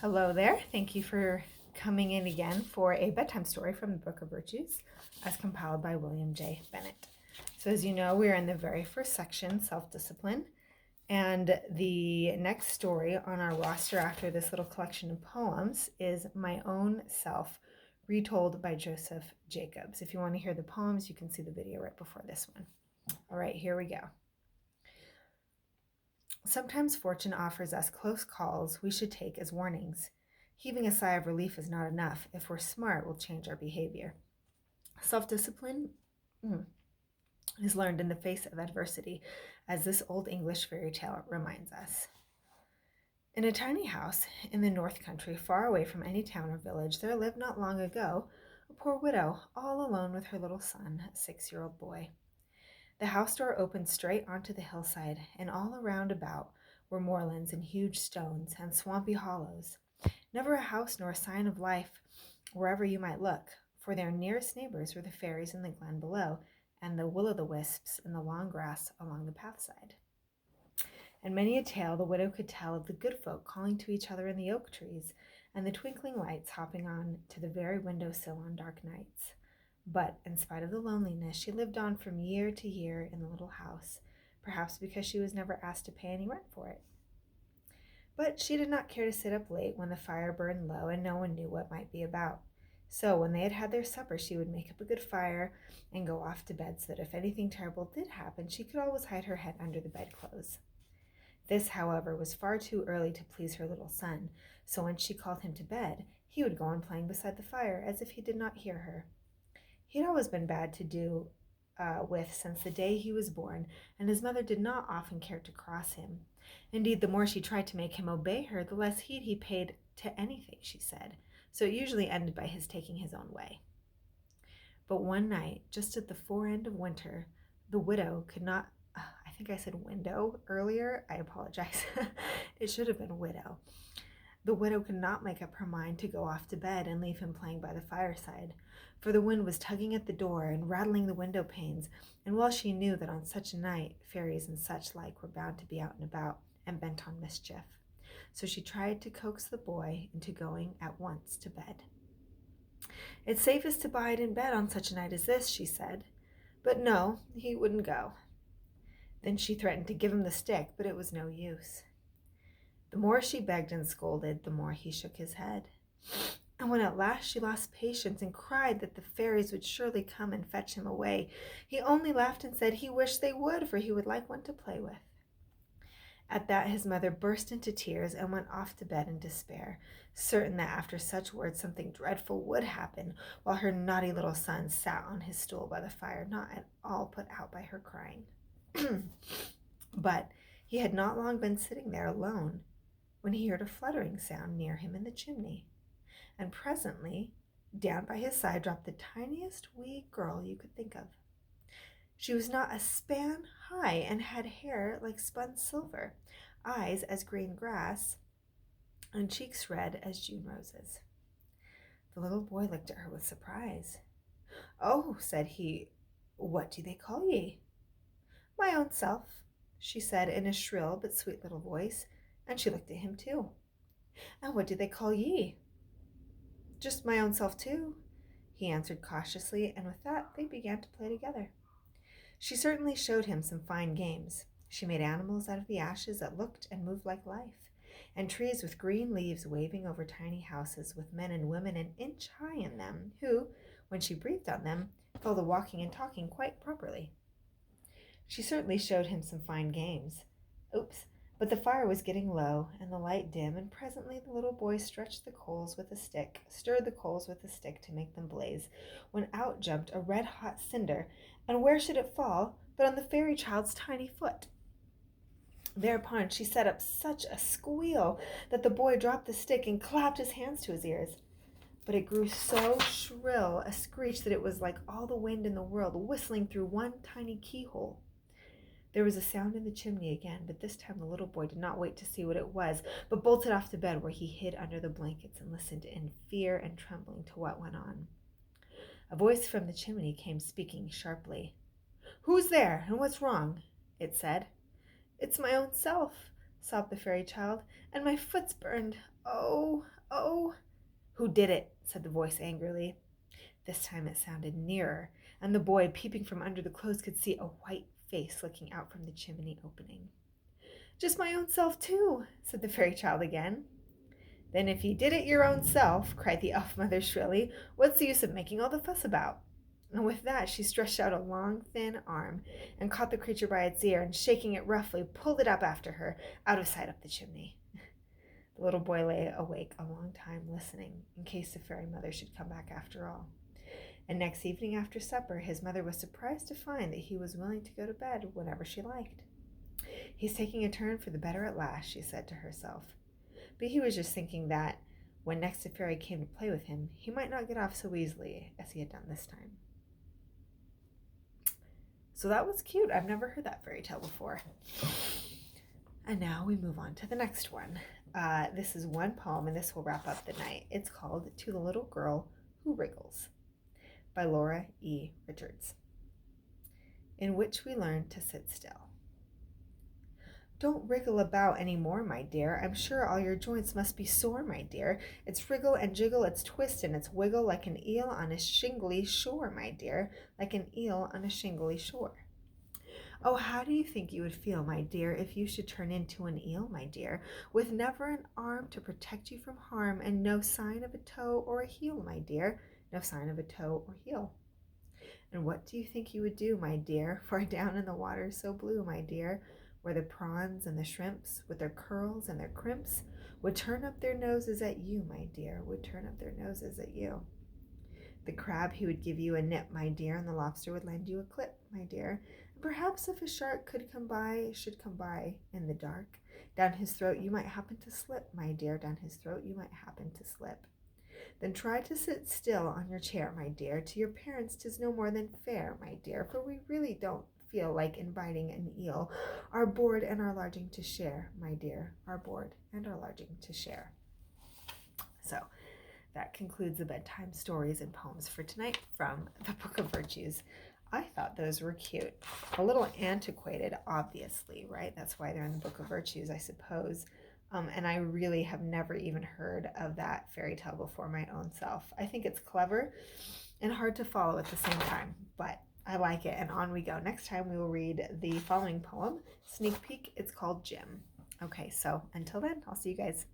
Hello there. Thank you for coming in again for a bedtime story from the Book of Virtues as compiled by William J. Bennett. So as you know, we're in the very first section, self-discipline, and the next story on our roster after this little collection of poems is My Own Self, retold by Joseph Jacobs. If you want to hear the poems, you can see the video right before this one. All right, here we go. Sometimes fortune offers us close calls we should take as warnings. Heaving a sigh of relief is not enough. If we're smart, we'll change our behavior. Self-discipline is learned in the face of adversity, as this old English fairy tale reminds us. In a tiny house in the North Country, far away from any town or village, there lived not long ago a poor widow, all alone with her little son, a 6-year-old boy. The house door opened straight onto the hillside, and all around about were moorlands and huge stones and swampy hollows. Never a house nor a sign of life wherever you might look, for their nearest neighbors were the fairies in the glen below, and the will-o'-the-wisps in the long grass along the pathside. And many a tale the widow could tell of the good folk calling to each other in the oak trees, and the twinkling lights hopping on to the very window-sill on dark nights. But in spite of the loneliness, she lived on from year to year in the little house, perhaps because she was never asked to pay any rent for it. But she did not care to sit up late when the fire burned low and no one knew what might be about. So when they had had their supper, she would make up a good fire and go off to bed so that if anything terrible did happen, she could always hide her head under the bedclothes. This, however, was far too early to please her little son, so when she called him to bed, he would go on playing beside the fire as if he did not hear her. He had always been bad to do with since the day he was born, and his mother did not often care to cross him. Indeed, the more she tried to make him obey her, the less heed he paid to anything she said, so it usually ended by his taking his own way. But one night, just at the fore end of winter, the widow could not, I think I said window earlier, I apologize, it should have been widow. The widow could not make up her mind to go off to bed and leave him playing by the fireside, for the wind was tugging at the door and rattling the window panes, and while she knew that on such a night fairies and such like were bound to be out and about and bent on mischief, so she tried to coax the boy into going at once to bed. "It's safest to bide in bed on such a night as this," she said. But no, he wouldn't go. Then she threatened to give him the stick, but it was no use. The more she begged and scolded, the more he shook his head. And when at last she lost patience and cried that the fairies would surely come and fetch him away, he only laughed and said he wished they would, for he would like one to play with. At that his mother burst into tears and went off to bed in despair, certain that after such words something dreadful would happen, while her naughty little son sat on his stool by the fire, not at all put out by her crying. But he had not long been sitting there alone when he heard a fluttering sound near him in the chimney, and presently down by his side dropped the tiniest wee girl you could think of. She was not a span high and had hair like spun silver, eyes as green grass, and cheeks red as June roses. The little boy looked at her with surprise. "Oh," said he, "what do they call ye?" "My own self," she said in a shrill but sweet little voice, and she looked at him too. "And what do they call ye?" "Just my own self too," he answered cautiously, and with that they began to play together. She certainly showed him some fine games. She made animals out of the ashes that looked and moved like life, and trees with green leaves waving over tiny houses with men and women an inch high in them, who, when she breathed on them, fell to walking and talking quite properly. She certainly showed him some fine games. But the fire was getting low and the light dim, and presently the little boy stirred the coals with a stick to make them blaze, when out jumped a red-hot cinder, and where should it fall but on the fairy child's tiny foot? Thereupon she set up such a squeal that the boy dropped the stick and clapped his hands to his ears. But it grew so shrill a screech that it was like all the wind in the world whistling through one tiny keyhole. There was a sound in the chimney again, but this time the little boy did not wait to see what it was, but bolted off to bed, where he hid under the blankets and listened in fear and trembling to what went on. A voice from the chimney came speaking sharply. "Who's there, and what's wrong?" it said. "It's my own self," sobbed the fairy child, "and my foot's burned. Oh, oh. Who did it? Said the voice angrily. This time it sounded nearer, and the boy, peeping from under the clothes, could see a white face looking out from the chimney opening. Just my own self, too, said the fairy child again. Then if you did it your own self, cried the elf mother shrilly, what's the use of making all the fuss about? And with that she stretched out a long, thin arm and caught the creature by its ear, and shaking it roughly, pulled it up after her, out of sight up the chimney. The little boy lay awake a long time, listening, in case the fairy mother should come back after all. And next evening after supper, his mother was surprised to find that he was willing to go to bed whenever she liked. He's taking a turn for the better at last, she said to herself. But he was just thinking that when next the fairy came to play with him, he might not get off so easily as he had done this time. So that was cute. I've never heard that fairy tale before. And now we move on to the next one. This is one poem, and this will wrap up the night. It's called To the Little Girl Who Wriggles by Laura E. Richards, in which we learn to sit still. Don't wriggle about any more, my dear. I'm sure all your joints must be sore, my dear. It's wriggle and jiggle, it's twist and it's wiggle like an eel on a shingly shore, my dear, like an eel on a shingly shore. Oh, how do you think you would feel, my dear, if you should turn into an eel, my dear, with never an arm to protect you from harm, and no sign of a toe or a heel, my dear, no sign of a toe or heel? And what do you think you would do, my dear, far down in the water so blue, my dear, where the prawns and the shrimps, with their curls and their crimps, would turn up their noses at you, my dear, would turn up their noses at you? The crab, he would give you a nip, my dear, and the lobster would lend you a clip, my dear. And perhaps if a shark should come by in the dark, down his throat you might happen to slip, my dear, down his throat you might happen to slip. Then try to sit still on your chair, my dear. To your parents 'tis no more than fair, my dear, for we really don't feel like inviting an eel, our board and our lodging to share, my dear, our board and our lodging to share. So that concludes the bedtime stories and poems for tonight from the Book of Virtues. I thought those were cute. A little antiquated, obviously, right? That's why they're in the Book of Virtues, I suppose. And I really have never even heard of that fairy tale before my own self. I think it's clever and hard to follow at the same time, but I like it, and on we go. Next time we will read the following poem, sneak peek. It's called Jim. Okay, so until then, I'll see you guys.